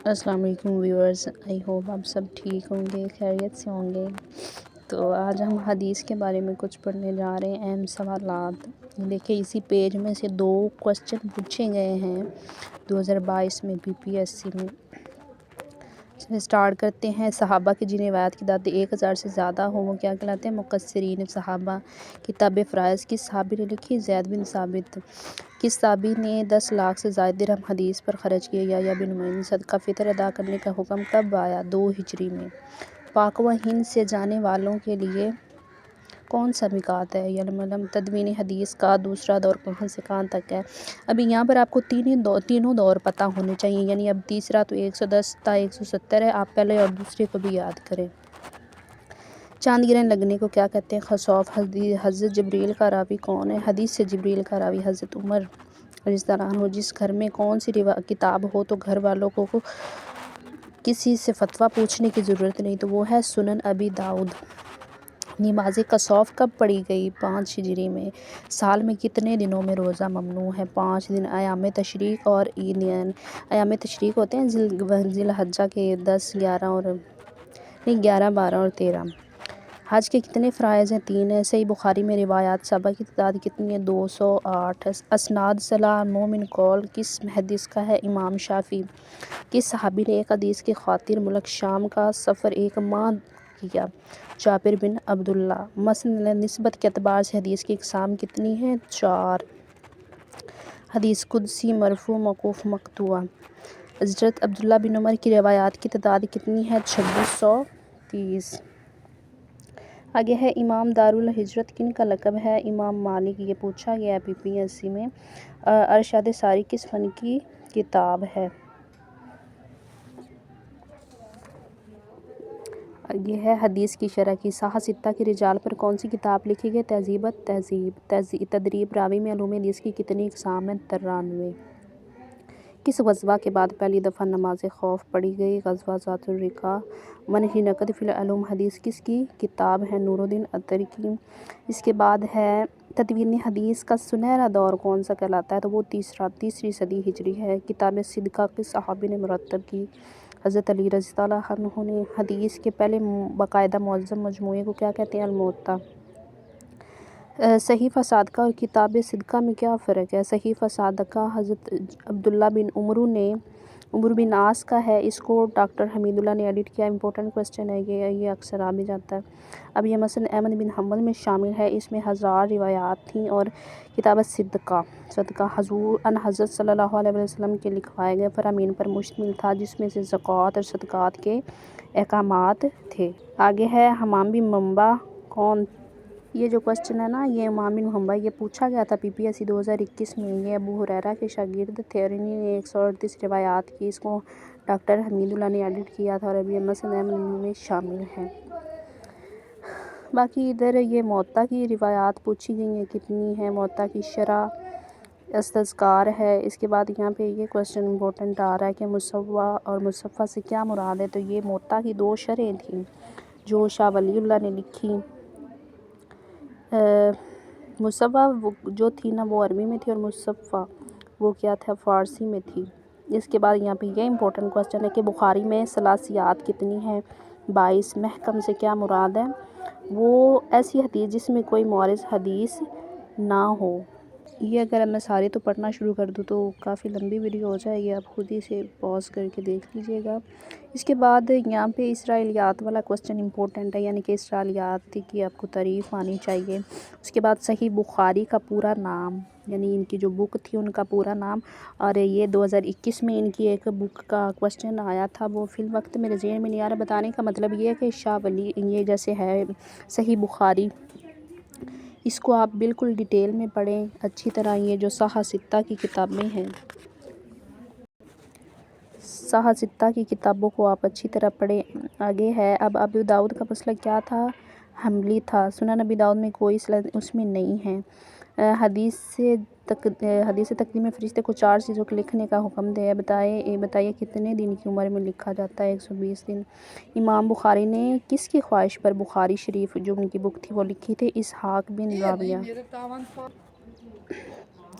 السلام علیکم viewers, I hope آپ سب ٹھیک ہوں گے، خیریت سے ہوں گے۔ تو آج ہم حدیث کے بارے میں کچھ پڑھنے جا رہے ہیں، اہم سوالات۔ دیکھیں اسی پیج میں سے 2 کوسچن پوچھے گئے ہیں 2022 میں BPSC میں۔ سٹارٹ کرتے ہیں۔ صحابہ کی جن روایات کی تعداد 1000 سے زیادہ ہو وہ کیا کہلاتے ہیں؟ مقصرین صحابہ۔ کتاب فرائض کس صحابی نے لکھی؟ زید بن ثابت۔ کس صحابی نے 10 لاکھ سے زائد درہم حدیث پر خرچ کیے؟ یحییٰ بن معین۔ صدقہ فطر ادا کرنے کا حکم کب آیا؟ 2 ہجری میں۔ پاک و ہند سے جانے والوں کے لیے کون سا میقات ہے؟ یلملم۔ تدوین حدیث کا دوسرا دور کہاں سے کہاں تک ہے؟ ابھی یہاں پر آپ کو تینوں دور پتہ ہونے چاہیے، یعنی اب تیسرا تو 110 تا 170 ہے، آپ پہلے اور دوسرے کو بھی یاد کریں۔ چاند گرہن لگنے کو کیا کہتے ہیں؟ خسوف۔ حضرت جبریل کا راوی کون ہے؟ حدیث سے جبریل کا راوی حضرت عمر رضی اللہ عنہ۔ جس گھر میں کون سی کتاب ہو تو گھر والوں کو کسی سے فتویٰ پوچھنے کی ضرورت نہیں، تو وہ ہے سنن ابی داؤد۔ نماز کسوف کب پڑھی گئی؟ 5 ہجری میں۔ سال میں کتنے دنوں میں روزہ ممنوع ہے؟ 5 دن۔ ایام تشریق اور عیدین۔ ایام تشریق ہوتے ہیں ذی الحجہ کے 10، 11، 12 اور 13۔ حج کے کتنے فرائض ہیں؟ 3 ہیں۔ صحیح بخاری میں روایات صحابہ کی تعداد کتنی ہے؟ 208۔ اسناد صلاح مومن قول کس محدث کا ہے؟ امام شافعی۔ کس صحابی نے ایک حدیث کی خاطر ملک شام کا سفر 1 ماہ کیا؟ جابر بن عبداللہ۔ مسند نسبت کے اعتبار سے حدیث کی اقسام کتنی ہیں؟ 4۔ حدیث قدسی، مرفوع، موقوف، مقطوع۔ حضرت عبداللہ بن عمر کی روایات کی تعداد کتنی ہے؟ 2630۔ آگے ہے امام دار الہجرت کن کا لقب ہے؟ امام مالک۔ یہ پوچھا گیا ہے BPSC میں۔ ارشاد ساری کس فن کی کتاب ہے؟ یہ ہے حدیث کی شرح کی۔ صحاح ستہ کی رجال پر کون سی کتاب لکھی گئی؟ تہذیب التہذیب۔ تدریب راوی میں علوم حدیث کی کتنی اقسام ہیں؟ 93۔ کس غزوہ کے بعد پہلی دفعہ نماز خوف پڑھی گئی؟ غزوہ ذات الرقاع۔ منہج نقد فی العلوم حدیث کس کی کتاب ہے؟ نور الدین اتری کی۔ اس کے بعد ہے تدوین حدیث کا سنہرا دور کون سا کہلاتا ہے؟ تو وہ تیسری صدی ہجری ہے۔ کتاب صدقہ کس صحابی نے مرتب کی؟ حضرت علی رضی اللہ عنہ نے۔ حدیث کے پہلے باقاعدہ منظم مجموعے کو کیا کہتے ہیں؟ الموطا۔ صحیفہ صادقہ اور کتاب صدقہ میں کیا فرق ہے؟ صحیفہ صادقہ حضرت عبداللہ بن عمرو بن عاص کا ہے، اس کو ڈاکٹر حمید اللہ نے ایڈٹ کیا۔ امپورٹنٹ کوسچن ہے یہ اکثر آ بھی جاتا ہے۔ اب یہ مسند احمد بن حنبل میں شامل ہے، اس میں 1000 روایات تھیں۔ اور کتاب صدقہ حضرت صلی اللہ علیہ وسلم کے لکھوائے گئے فرامین پر مشتمل تھا، جس میں سے زکوٰۃ اور صدقات کے احکامات تھے۔ آگے ہے حمام بن منبع کون؟ یہ جو کوسچن ہے نا، یہ حمام بن منبع یہ پوچھا گیا تھا BPSC 2021 میں۔ یہ ابو ہریرہ کے شاگرد تھے اور انہی نے 138 روایات کی، اس کو ڈاکٹر حمید اللہ نے ایڈٹ کیا تھا اور اب یہ مسند احمد میں شامل ہے۔ باقی ادھر یہ موطا کی روایات پوچھی گئی ہیں کتنی ہیں؟ موطا کی شرح استذکار ہے۔ اس کے بعد یہاں پہ یہ کوسچن امپورٹنٹ آ رہا ہے کہ مصوّع اور مصفّح سے کیا مراد ہے؟ تو یہ موطا کی 2 شرحیں تھیں جو شاہ ولی اللہ نے لکھی۔ مصوّع جو تھی نا وہ عربی میں تھی اور مصفّح وہ کیا تھا؟ فارسی میں تھی۔ اس کے بعد یہاں پہ یہ امپورٹنٹ کوسچن ہے کہ بخاری میں ثلاثیات کتنی ہیں؟ 22۔ محکم سے کیا مراد ہے؟ وہ ایسی حدیث جس میں کوئی معارض حدیث نہ ہو۔ یہ اگر میں ساری تو پڑھنا شروع کر دوں تو کافی لمبی ویڈیو ہو جائے گی، آپ خود ہی سے پاز کر کے دیکھ لیجیے گا۔ اس کے بعد یہاں پہ اسرائیلیات والا کوسچن امپورٹنٹ ہے، یعنی کہ اسرائیلیات کی آپ کو تعریف آنی چاہیے۔ اس کے بعد صحیح بخاری کا پورا نام، یعنی ان کی جو بک تھی ان کا پورا نام، اور یہ 2021 میں ان کی ایک بک کا کوسچن آیا تھا، وہ فی الوقت میرے ذہن میں نہیں آ رہا۔ بتانے کا مطلب یہ ہے کہ شاہ ولی یہ جیسے ہے صحیح بخاری، اس کو آپ بالکل ڈیٹیل میں پڑھیں اچھی طرح۔ یہ جو صحاح ستہ کی کتابیں ہیں، صحاح ستہ کی کتابوں کو آپ اچھی طرح پڑھیں۔ آگے ہے اب ابو داؤد کا مسلک کیا تھا؟ حنبلی تھا۔ سنن ابی داؤد میں کوئی اصطلاح اس میں نہیں ہے۔ حدیث تقدیم فرشتے کو 4 چیزوں کے لکھنے کا حکم دیا۔ بتائیے کتنے دن کی عمر میں لکھا جاتا ہے؟ 120 دن۔ امام بخاری نے کس کی خواہش پر بخاری شریف جو ان کی بک تھی وہ لکھی تھی؟ اسحاق بن راہویہ۔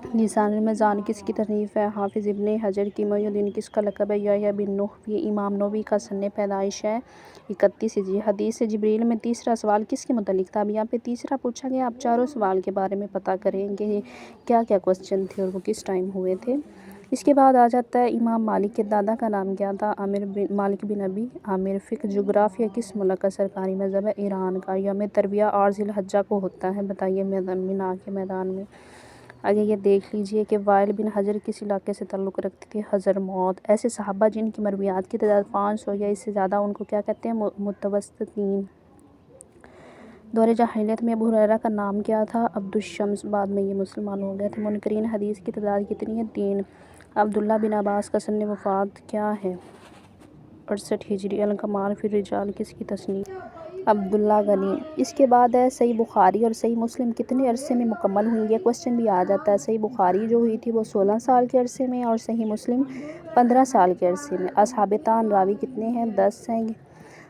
لسان الميزان کس کی تصنیف ہے؟ حافظ ابن حجر کی۔ محی الدین کس کا لقب ہے؟ یحییٰ بن نوح۔ یہ امام نووی کا سنِ پیدائش ہے 31 ہجری۔ حدیث جبریل میں تیسرا سوال کس کے متعلق تھا؟ اب یہاں پہ تیسرا پوچھا گیا، آپ چاروں سوال کے بارے میں پتہ کریں گے کیا کیا کوسچن تھے اور وہ کس ٹائم ہوئے تھے۔ اس کے بعد آ جاتا ہے امام مالک کے دادا کا نام کیا تھا؟ مالک بن ابی عامر۔ فقہ جغرافیہ کس ملک کا سرکاری مذہب ہے؟ ایران کا۔ یوم ترویہ 8 ذی الحجہ کو ہوتا ہے، بتائیے مینا کے میدان میں۔ آگے یہ دیکھ لیجئے کہ وائل بن حجر کس علاقے سے تعلق رکھتے تھے؟ حضرموت۔ ایسے صحابہ جن کی مرویات کی تعداد 500 یا اس سے زیادہ، ان کو کیا کہتے ہیں؟ متوسطین۔ دور جاہلیت میں ابو ہریرہ کا نام کیا تھا؟ عبد الشمس۔ بعد میں یہ مسلمان ہو گئے تھے۔ منکرین حدیث کی تعداد کتنی ہے؟ 3۔ عبداللہ بن عباس کا سنِ وفات کیا ہے؟ 68 ہجری۔ الکمال فی الرجال کس کی تصنیف؟ عبداللہ غنی۔ اس کے بعد ہے صحیح بخاری اور صحیح مسلم کتنے عرصے میں مکمل ہوئی؟ یہ کوسچن بھی آ جاتا ہے۔ صحیح بخاری جو ہوئی تھی وہ 16 سال کے عرصے میں، اور صحیح مسلم 15 سال کے عرصے میں۔ اصحاب تان راوی کتنے ہیں؟ 10 ہیں۔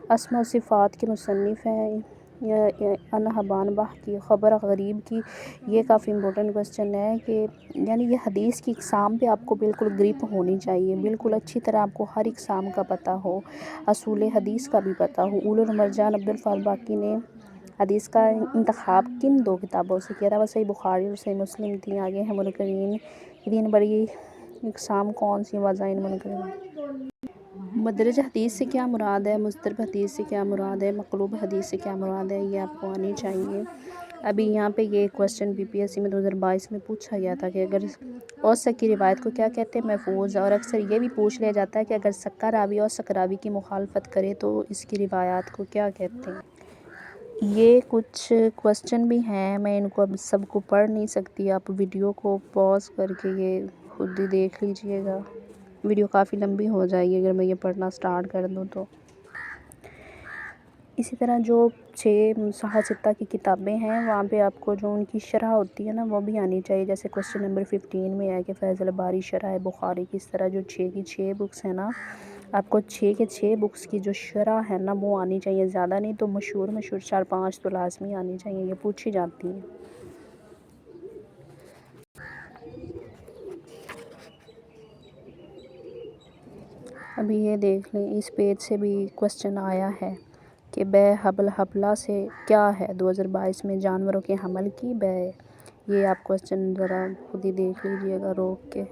اسماء و صفات کے مصنف ہیں ان حبان بہ کی۔ خبر غریب کی، یہ کافی امپورٹنٹ کوسچن ہے کہ یعنی یہ حدیث کی اقسام پہ آپ کو بالکل گرپ ہونی چاہیے، بالکل اچھی طرح آپ کو ہر اقسام کا پتہ ہو، اصول حدیث کا بھی پتہ ہو۔ اول المرجان عبد الفضل باقی نے حدیث کا انتخاب کن 2 کتابوں سے کیا تھا؟ وہ صحیح بخاری اور صحیح مسلم تھی۔ آگے ہیں منکرین۔ 3 بڑی اقسام کون سی وضع منکرین؟ مدرج حدیث سے کیا مراد ہے؟ مضطرب حدیث سے کیا مراد ہے؟ مقلوب حدیث سے کیا مراد ہے؟ یہ آپ کو آنی چاہیے۔ ابھی یہاں پہ یہ کوسچن BPSC میں 2022 میں پوچھا گیا تھا کہ اگر اوثق کی روایت کو کیا کہتے ہیں؟ محفوظ۔ اور اکثر یہ بھی پوچھ لیا جاتا ہے کہ اگر سکہ راوی اوثق راوی کی مخالفت کرے تو اس کی روایات کو کیا کہتے ہیں؟ یہ کچھ کوسچن بھی ہیں، میں ان کو اب سب کو پڑھ نہیں سکتی، آپ ویڈیو کو پاز کر کے یہ خود ہی دیکھ لیجئے گا، ویڈیو کافی لمبی ہو جائے گی اگر میں یہ پڑھنا سٹارٹ کر دوں تو۔ اسی طرح جو 6 مصحح ستہ کی کتابیں ہیں وہاں پہ آپ کو جو ان کی شرح ہوتی ہے نا وہ بھی آنی چاہیے، جیسے کوسچن نمبر 15 میں ہے کہ فیض الباری شرح بخاری کس طرح، جو 6 کی 6 بکس ہیں نا، آپ کو 6 کے 6 بکس کی جو شرح ہے نا وہ آنی چاہیے، زیادہ نہیں تو مشہور 4-5 تو لازمی آنی چاہیے، یہ پوچھی جاتی ہیں۔ ابھی یہ دیکھ لیں، اس پیج سے بھی کوسچن آیا ہے کہ بے حبل حبلہ سے کیا ہے؟ 2022 میں جانوروں کے حمل کی بے۔ یہ آپ کوسچن ذرا خود ہی دیکھ لیجئے گا روک کے۔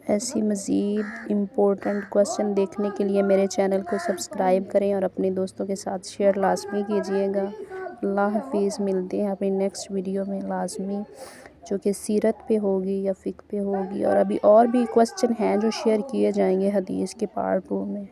ایسی مزید امپورٹنٹ کوسچن دیکھنے کے لیے میرے چینل کو سبسکرائب کریں اور اپنے دوستوں کے ساتھ شیئر لازمی کیجئے گا۔ اللہ حافظ، ملتے ہیں اپنی نیکسٹ ویڈیو میں لازمی، جو کہ سیرت پہ ہوگی یا فقہ پہ ہوگی، اور ابھی اور بھی کوسچن ہیں جو شیئر کیے جائیں گے حدیث کے پارٹ 2 میں۔